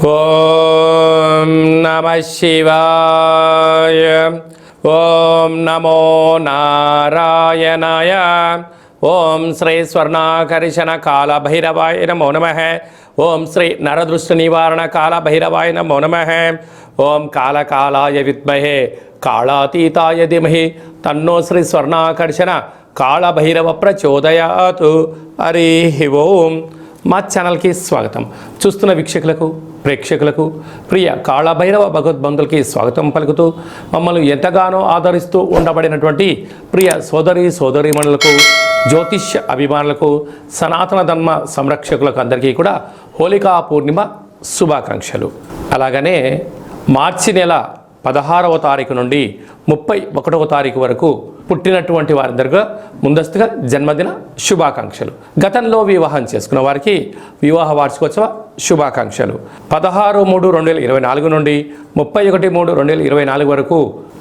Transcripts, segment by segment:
ఓం నమః శివాయ. ఓం నమో నారాయణాయ. ఓం శ్రీ స్వర్ణాకర్షణ కాల భైరవాయ నమో నమః. ఓం శ్రీ నరదృష్టి నివారణ కాల భైరవాయ నమో నమః. ఓం కాళకాలాయ విద్మహే కాళాతీతాయ ధీమహి తన్నో శ్రీ స్వర్ణాకర్షణ కాళభైరవ ప్రచోదయాతు. హరి ఓం. మా ఛానల్కి స్వాగతం. చూస్తున్న వీక్షకులకు ప్రేక్షకులకు ప్రియ కాళభైరవ భగవద్బంధులకి స్వాగతం పలుకుతూ మమ్మల్ని ఎంతగానో ఆదరిస్తూ ఉండబడినటువంటి ప్రియ సోదరీమణులకు, జ్యోతిష్య అభిమానులకు, సనాతన ధర్మ సంరక్షకులకు అందరికీ కూడా హోళికా పూర్ణిమ శుభాకాంక్షలు. అలాగనే మార్చి నెల 16వ తారీఖు నుండి 31వ తారీఖు వరకు పుట్టినటువంటి వారందరికీ ముందస్తుగా జన్మదిన శుభాకాంక్షలు. గతంలో వివాహం చేసుకున్న వారికి వివాహ వార్షికోత్సవ శుభాకాంక్షలు. 16/3/2024 నుండి 31/3/2024 వరకు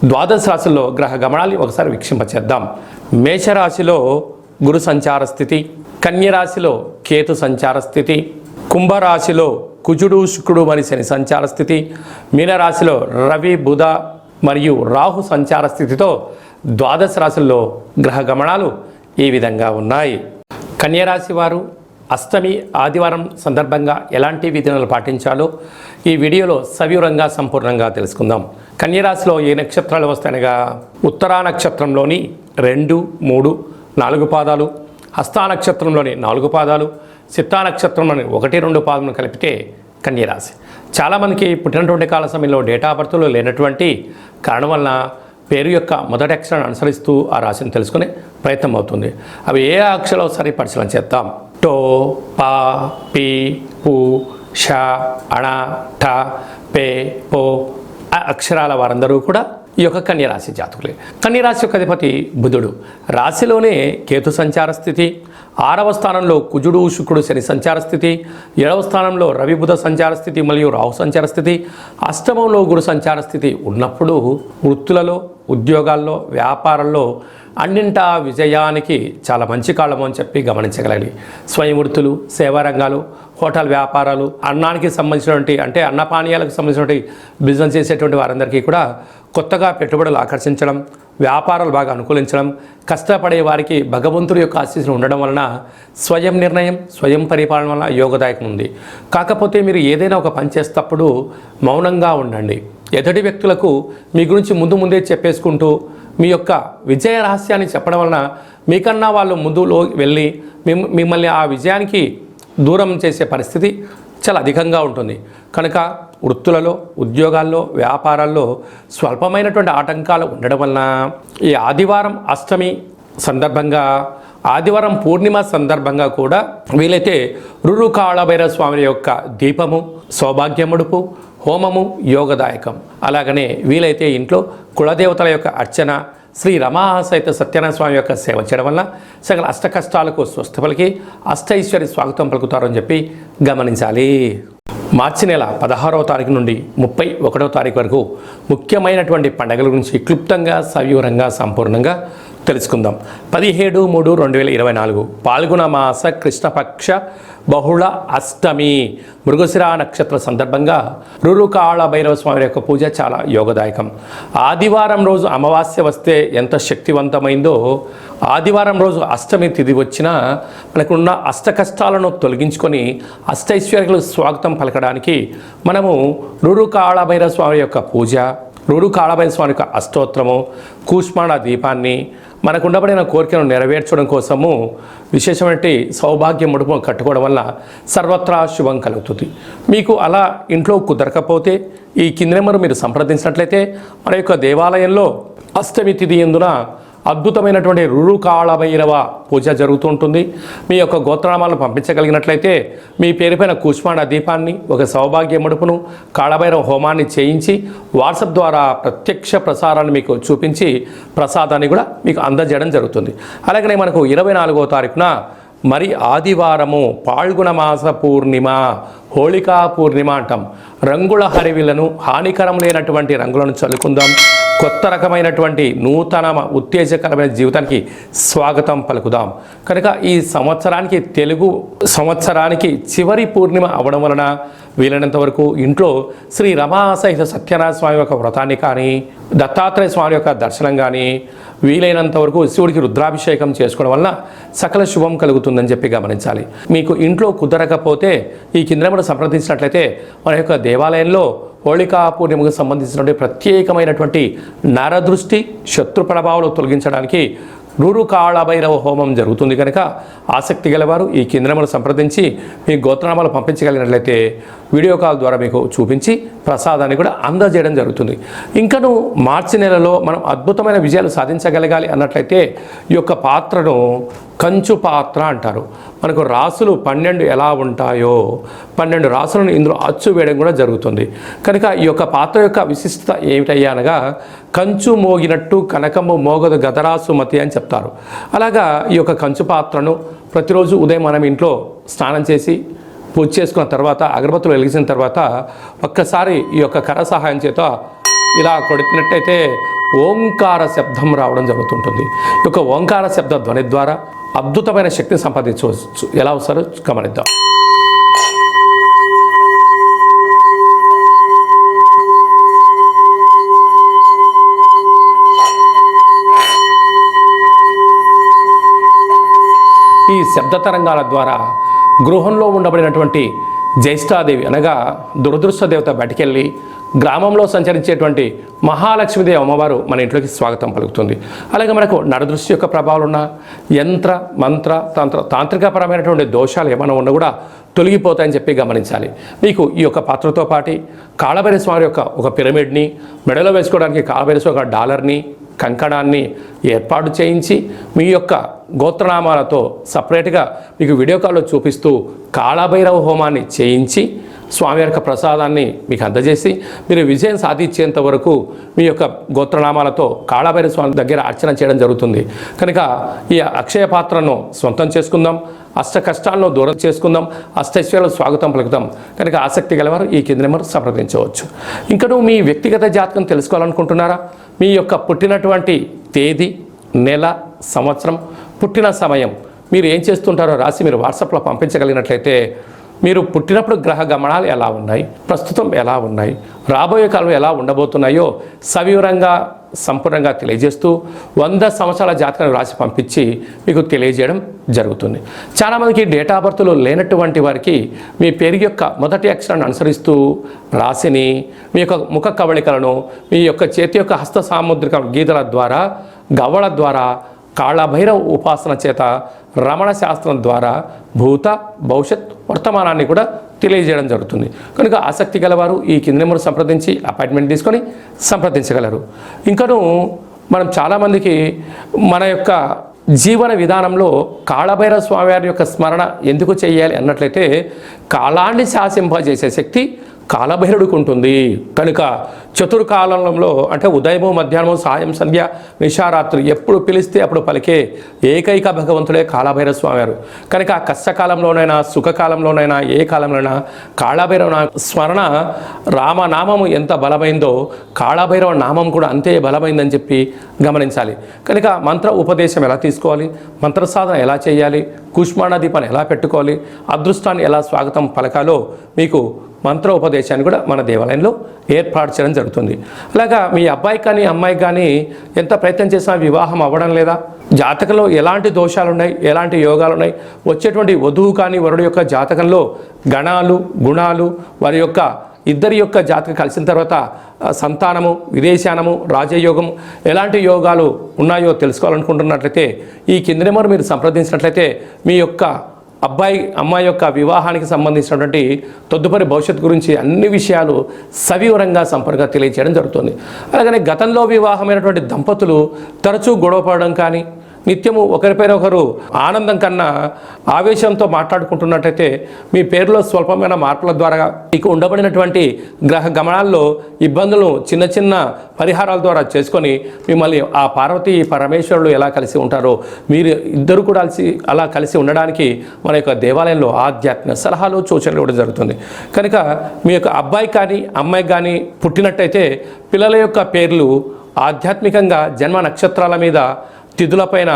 ద్వాదశ రాశుల్లో గ్రహ గమనాన్ని ఒకసారి వీక్షింపచేద్దాం. మేషరాశిలో గురు సంచార స్థితి, కన్యరాశిలో కేతు సంచార స్థితి, కుంభరాశిలో కుజుడు శుక్రుడు మరియు శని సంచార స్థితి, మీనరాశిలో రవి బుధ మరియు రాహు సంచార స్థితితో ద్వాదశ రాశుల్లో గ్రహ గమనాలు ఈ విధంగా ఉన్నాయి. కన్యరాశి వారు అష్టమి ఆదివారం సందర్భంగా ఎలాంటి విధానాలు పాటించాలో ఈ వీడియోలో సవివరంగా సంపూర్ణంగా తెలుసుకుందాం. కన్యరాశిలో ఏ నక్షత్రాలు వస్తాయనగా ఉత్తరా నక్షత్రంలోని 2, 3, 4 పాదాలు, హస్తా నక్షత్రంలోని 4 పాదాలు, చిత్తా నక్షత్రంలోని 1, 2 పాదములు కలిపితే కన్యరాశి. చాలామందికి పుట్టినటువంటి కాల సమయంలో డేటా ఆఫ్ బర్త్లు లేనటువంటి కారణం వలన పేరు యొక్క మొదటి అక్షరాన్ని అనుసరిస్తూ ఆ రాశిని తెలుసుకునే ప్రయత్నం అవుతుంది. అవి ఏ అక్షరాలు ఒకసారి పరిశీలన చేద్దాం. టో, పా, పీ, పు, ష, అణ, ఠ, పే, పో అక్షరాల వారందరూ కూడా ఈ యొక్క కన్యరాశి జాతకులే. కన్యరాశి యొక్క అధిపతి బుధుడు. రాశిలోనే కేతు సంచార స్థితి, 6వ స్థానంలో కుజుడు శుక్రుడు శని సంచార స్థితి, 7వ స్థానంలో రవి బుధ సంచార స్థితి మరియు రాహు సంచార స్థితి, అష్టమంలో గురు సంచార స్థితి ఉన్నప్పుడు వృత్తులలో, ఉద్యోగాల్లో, వ్యాపారంలో అన్నింటా విజయానికి చాలా మంచి కాలము అని చెప్పి గమనించగలగాలి. స్వయం వృత్తులు, సేవా రంగాలు, హోటల్ వ్యాపారాలు, అన్నానికి సంబంధించినటువంటి అంటే అన్నపానీయాలకు సంబంధించినటువంటి బిజినెస్ చేసేటువంటి వారందరికీ కూడా కొత్తగా పెట్టుబడులు ఆకర్షించడం, వ్యాపారాలు బాగా అనుకూలించడం, కష్టపడే వారికి భగవంతుడి యొక్క ఆశీస్సులు ఉండడం వలన స్వయం నిర్ణయం, స్వయం పరిపాలన వలన యోగదాయకం ఉంది. కాకపోతే మీరు ఏదైనా ఒక పని చేసేటప్పుడు మౌనంగా ఉండండి. ఎదుటి వ్యక్తులకు మీ గురించి ముందే చెప్పేసుకుంటూ మీ యొక్క విజయ రహస్యాన్ని చెప్పడం వలన మీకన్నా వాళ్ళు ముందులో వెళ్ళి మిమ్మల్ని ఆ విజయానికి దూరం చేసే పరిస్థితి చాలా అధికంగా ఉంటుంది. కనుక వృత్తులలో, ఉద్యోగాల్లో, వ్యాపారాల్లో స్వల్పమైనటువంటి ఆటంకాలు ఉండడం వలన ఈ ఆదివారం అష్టమి సందర్భంగా, ఆదివారం పూర్ణిమ సందర్భంగా కూడా వీలైతే రురు కాళభైరవ స్వామి యొక్క దీపము, సౌభాగ్యముడుపు, హోమము యోగదాయకం. అలాగనే వీలైతే ఇంట్లో కులదేవతల యొక్క అర్చన, శ్రీ రమా సహిత సత్యనారాయణ స్వామి యొక్క సేవ చేయడం వల్ల సకల అష్ట కష్టాలకు స్వస్థ పలికి అష్టైశ్వర్య స్వాగతం పలుకుతారని చెప్పి గమనించాలి. మార్చి నెల 16వ తారీఖు నుండి 31వ తారీఖు వరకు ముఖ్యమైనటువంటి పండుగల గురించి క్లుప్తంగా సవివరంగా సంపూర్ణంగా తెలుసుకుందాం. 17/3/2024 పాల్గొన మాస కృష్ణపక్ష బహుళ అష్టమి మృగశిర నక్షత్ర సందర్భంగా రురు కాళభైరవ స్వామి యొక్క పూజ చాలా యోగదాయకం. ఆదివారం రోజు అమావాస్య వస్తే ఎంత శక్తివంతమైందో ఆదివారం రోజు అష్టమి తిథి వచ్చినా మనకున్న అష్ట కష్టాలను తొలగించుకొని అష్టైశ్వర్యాలకు స్వాగతం పలకడానికి మనము రురు కాళభైరవ స్వామి యొక్క పూజ, రురు కాళభైరవ స్వామి యొక్క అష్టోత్తరము, కూష్మాండ దీపాన్ని మనకు ఉండబడిన కోరికను నెరవేర్చడం కోసము విశేషమైన సౌభాగ్య ముడుపు కట్టుకోవడం వల్ల సర్వత్రా శుభం కలుగుతుంది. మీకు అలా ఇంట్లో కుదరకపోతే ఈ కింది నెంబరు మీరు సంప్రదించినట్లయితే మన యొక్క దేవాలయంలో అష్టమి తిథి యందున అద్భుతమైనటువంటి రురు కాళభైరవ పూజ జరుగుతూ ఉంటుంది. మీ యొక్క గోత్రనామాలను పంపించగలిగినట్లయితే మీ పేరుపైన కూష్మాండ దీపాన్ని, ఒక సౌభాగ్య ముడుపును, కాళభైరవ హోమాన్ని చేయించి వాట్సాప్ ద్వారా ప్రత్యక్ష ప్రసారాన్ని మీకు చూపించి ప్రసాదాన్ని కూడా మీకు అందజేయడం జరుగుతుంది. అలాగనే మనకు 24వ తారీఖున మరి ఆదివారము పాల్గొన మాస పూర్ణిమ, హోళికా పూర్ణిమ అంటాం. రంగుల హరివిలను, హానికరం లేనటువంటి రంగులను చల్లుకుందాం. కొత్త రకమైనటువంటి నూతన ఉత్తేజకరమైన జీవితానికి స్వాగతం పలుకుదాం. కనుక ఈ సంవత్సరానికి తెలుగు సంవత్సరానికి చివరి పూర్ణిమ అవడం వలన వీలైనంత వరకు ఇంట్లో శ్రీ రమాసహిత సత్యనారాయణ స్వామి యొక్క వ్రతాన్ని కానీ, దత్తాత్రేయ స్వామి యొక్క దర్శనం కానీ, వీలైనంత వరకు శివుడికి రుద్రాభిషేకం చేసుకోవడం వల్ల సకల శుభం కలుగుతుందని చెప్పి గమనించాలి. మీకు ఇంట్లో కుదరకపోతే ఈ కింద సంప్రదించినట్లయితే మన యొక్క దేవాలయంలో హోళికా పూర్ణిమకు సంబంధించినటువంటి ప్రత్యేకమైనటువంటి నరదృష్టి శత్రు ప్రభావాలు తొలగించడానికి నూరు కాళభైరవ హోమం జరుగుతుంది కనుక ఆసక్తి గలవారు ఈ కేంద్రములు సంప్రదించి మీ గోత్రనామాలు పంపించగలిగినట్లయితే వీడియో కాల్ ద్వారా మీకు చూపించి ప్రసాదాన్ని కూడా అందజేయడం జరుగుతుంది. ఇంకను మార్చి నెలలో మనం అద్భుతమైన విజయాలు సాధించగలగాలి అన్నట్లయితే ఈ యొక్క పాత్రను కంచు పాత్ర అంటారు. మనకు రాసులు 12 ఎలా ఉంటాయో 12 రాసులను ఇందులో అచ్చు వేయడం కూడా జరుగుతుంది. కనుక ఈ యొక్క పాత్ర యొక్క విశిష్టత ఏమిటయ్యా అనగా కంచు మోగినట్టు కనకము మోగదు గదరాసు మతి అని చెప్తారు. అలాగా ఈ యొక్క కంచు పాత్రను ప్రతిరోజు ఉదయం మనం ఇంట్లో స్నానం చేసి పూజ చేసుకున్న తర్వాత అగరబత్తులు వెలిగించిన తర్వాత ఒక్కసారి ఈ యొక్క కర సహాయం చేత ఇలా కొట్టినట్టయితే ఓంకార శబ్దం రావడం జరుగుతుంటుంది. ఈ యొక్క ఓంకార శబ్ద ధ్వని ద్వారా అద్భుతమైన శక్తిని సంపాదించవచ్చు. ఎలా వస్తారో గమనిద్దాం. ఈ శబ్ద తరంగాల ద్వారా గృహంలో ఉండబడినటువంటి జ్యేష్ఠాదేవి అనగా దురదృష్ట దేవత బయటికెళ్ళి గ్రామంలో సంచరించేటువంటి మహాలక్ష్మీదేవి అమ్మవారు మన ఇంట్లోకి స్వాగతం పలుకుతుంది. అలాగే మనకు నరదృష్టి యొక్క ప్రభావాలు ఉన్న యంత్ర మంత్ర తాంత్రికపరమైనటువంటి దోషాలు ఏమైనా ఉన్నా కూడా తొలగిపోతాయని చెప్పి గమనించాలి. మీకు ఈ యొక్క పాత్రతో పాటు కాళభైరవ స్వామి యొక్క ఒక పిరమిడ్ని, మెడలో వేసుకోవడానికి కాళభైరవ స్వామి ఒక డాలర్ని, కంకణాన్ని ఏర్పాటు చేయించి మీ యొక్క గోత్రనామాలతో సపరేట్గా మీకు వీడియో కాల్లో చూపిస్తూ కాళభైరవ హోమాన్ని చేయించి స్వామి యొక్క ప్రసాదాన్ని మీకు అందజేసి మీరు విజయం సాధించేంత వరకు మీ యొక్క గోత్రనామాలతో కాళభైరవ స్వామి దగ్గర అర్చన చేయడం జరుగుతుంది. కనుక ఈ అక్షయ పాత్రను సొంతం చేసుకుందాం, అష్ట కష్టాలను దూరం చేసుకుందాం, అష్టైశ్వర్యాలు స్వాగతం పలుకుతాం. కనుక ఆసక్తి గలవారు ఈ కింద నెంబర్ సంప్రదించవచ్చు. ఇంకను మీ వ్యక్తిగత జాతకం తెలుసుకోవాలనుకుంటున్నారా? మీ యొక్క పుట్టినటువంటి తేదీ, నెల, సంవత్సరం, పుట్టిన సమయం మీరు ఏం చేస్తుంటారో రాసి మీరు వాట్సాప్లో పంపించగలిగినట్లయితే మీరు పుట్టినప్పుడు గ్రహ గమనాలు ఎలా ఉన్నాయి, ప్రస్తుతం ఎలా ఉన్నాయి, రాబోయే కాలం ఎలా ఉండబోతున్నాయో సవివరంగా సంపూర్ణంగా తెలియజేస్తూ 100 సంవత్సరాల జాతకాన్ని రాసి పంపించి మీకు తెలియజేయడం జరుగుతుంది. చాలామందికి డేట్ ఆఫ్ బర్త్లో లేనటువంటి వారికి మీ పేరు యొక్క మొదటి అక్షరాన్ని అనుసరిస్తూ రాశిని, మీ యొక్క ముఖ కవళికలను, మీ యొక్క చేతి యొక్క హస్త సాముద్రిక గీతల ద్వారా, గవ్వల ద్వారా, కాళభైరవ ఉపాసన చేత, రమణ శాస్త్రం ద్వారా భూత భవిష్యత్ వర్తమానాన్ని కూడా తెలియజేయడం జరుగుతుంది. కనుక ఆసక్తి గలవారు ఈ కింది నెంబర్ సంప్రదించి అపాయింట్మెంట్ తీసుకొని సంప్రదించగలరు. ఇంకను మనం చాలామందికి మన యొక్క జీవన విధానంలో కాళభైరవ స్వామివారి యొక్క స్మరణ ఎందుకు చేయాలి అన్నట్లయితే కాలాన్ని శాసింపజేసే శక్తి కాళభైరవుడికి ఉంటుంది. కనుక చతుర్కాలంలో అంటే ఉదయము, మధ్యాహ్నము, సాయం, సంధ్య, నిశారాత్రి ఎప్పుడు పిలిస్తే అప్పుడు పలికే ఏకైక భగవంతుడే కాళభైరవ స్వామివారు. కనుక కష్టకాలంలోనైనా సుఖకాలంలోనైనా ఏ కాలంలోనైనా కాళభైరవ స్మరణ, రామనామము ఎంత బలమైందో కాళభైరవ నామం కూడా అంతే బలమైందని చెప్పి గమనించాలి. కనుక మంత్ర ఉపదేశం ఎలా తీసుకోవాలి, మంత్ర సాధన ఎలా చేయాలి, కుష్మాణ దీపాన్ని ఎలా పెట్టుకోవాలి, అదృష్టాన్ని ఎలా స్వాగతం పలకాలో మీకు మంత్ర ఉపదేశాన్ని కూడా మన దేవాలయంలో ఏర్పాటు చేయడం జరుగుతుంది. అలాగా మీ అబ్బాయికి కానీ అమ్మాయికి కానీ ఎంత ప్రయత్నం చేసినా వివాహం అవ్వడం లేదా, జాతకంలో ఎలాంటి దోషాలు ఉన్నాయి, ఎలాంటి యోగాలు ఉన్నాయి, వచ్చేటువంటి వధువు కానీ వరుడు యొక్క జాతకంలో గణాలు, గుణాలు, వారి యొక్క ఇద్దరి యొక్క జాతకం కలిసిన తర్వాత సంతానము, విదేశానము, రాజయోగం ఎలాంటి యోగాలు ఉన్నాయో తెలుసుకోవాలనుకుంటున్నట్లయితే ఈ కింది నెంబర్ మీరు సంప్రదించినట్లయితే మీ యొక్క అబ్బాయి అమ్మాయి యొక్క వివాహానికి సంబంధించినటువంటి తదుపరి భవిష్యత్తు గురించి అన్ని విషయాలు సవివరంగా సంపూర్ణంగా తెలియజేయడం జరుగుతుంది. అలాగనే గతంలో వివాహమైనటువంటి దంపతులు తరచూ గొడవపడడం కానీ, నిత్యము ఒకరిపైన ఒకరు ఆనందం కన్నా ఆవేశంతో మాట్లాడుకుంటున్నట్టయితే మీ పేరులో స్వల్పమైన మార్పుల ద్వారా మీకు ఉండబడినటువంటి గ్రహ గమనాల్లో ఇబ్బందులు చిన్న చిన్న పరిహారాల ద్వారా చేసుకొని మిమ్మల్ని ఆ పార్వతీ పరమేశ్వరులు ఎలా కలిసి ఉంటారో మీరు ఇద్దరు కూడా అలా కలిసి ఉండడానికి మన యొక్క దేవాలయంలో ఆధ్యాత్మిక సలహాలు, సూచనలు ఇవ్వడం జరుగుతుంది. కనుక మీ యొక్క అబ్బాయి కానీ అమ్మాయి కానీ పుట్టినట్టయితే పిల్లల యొక్క పేర్లు ఆధ్యాత్మికంగా జన్మ నక్షత్రాల మీద తిథులపైన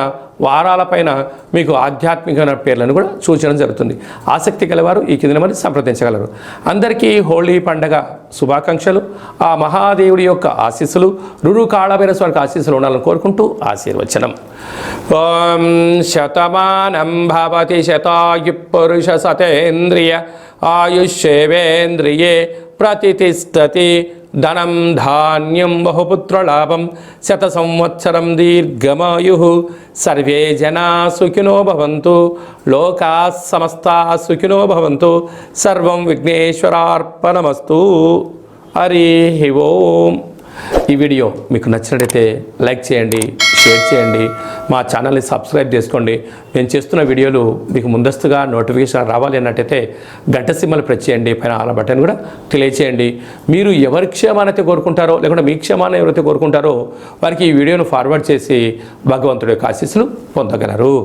వారాలపైన మీకు ఆధ్యాత్మికమైన పేర్లను కూడా సూచన జరుగుతుంది. ఆసక్తి గలవారు ఈ కింద మరి సంప్రదించగలరు. అందరికీ హోళీ పండగ శుభాకాంక్షలు. ఆ మహాదేవుడి యొక్క ఆశీస్సులు రురు కాళభైరస్వామికి ఆశీస్సులు ఉండాలని కోరుకుంటూ ఆశీర్వచనం. ఓం శతమానం భవతి శతాయు పురుష సతేంద్రియ ఆయుష్యేవేంద్రియే ప్రతిష్టతి ధనం ధాన్యం బహుపుత్రలాభం శత సంవత్సరం దీర్ఘమాయు సర్వే జనా సుఖినో భవంతు లోకా సమస్తా సుఖినో భవంతు సర్వం విఘ్నేశ్వరార్పణమస్తు. హరి ఓం. ఈ వీడియో మీకు నచ్చినట్లయితే లైక్ చేయండి, షేర్ చేయండి, మా ఛానల్ని సబ్స్క్రైబ్ చేసుకోండి. నేను చేస్తున్న వీడియోలు మీకు ముందస్తుగా నోటిఫికేషన్ రావాలి అన్నట్టయితే గంట సింబల్ ప్రెస్ చేయండి, పైన ఆల్ బటన్ కూడా తెలియచేయండి. మీరు ఎవరి క్షేమాన్ని అయితే కోరుకుంటారో లేకుంటే మీ క్షేమాన్ని ఎవరైతే కోరుకుంటారో వారికి ఈ వీడియోను ఫార్వర్డ్ చేసి భగవంతుడి యొక్క ఆశీస్సులు పొందగలరు.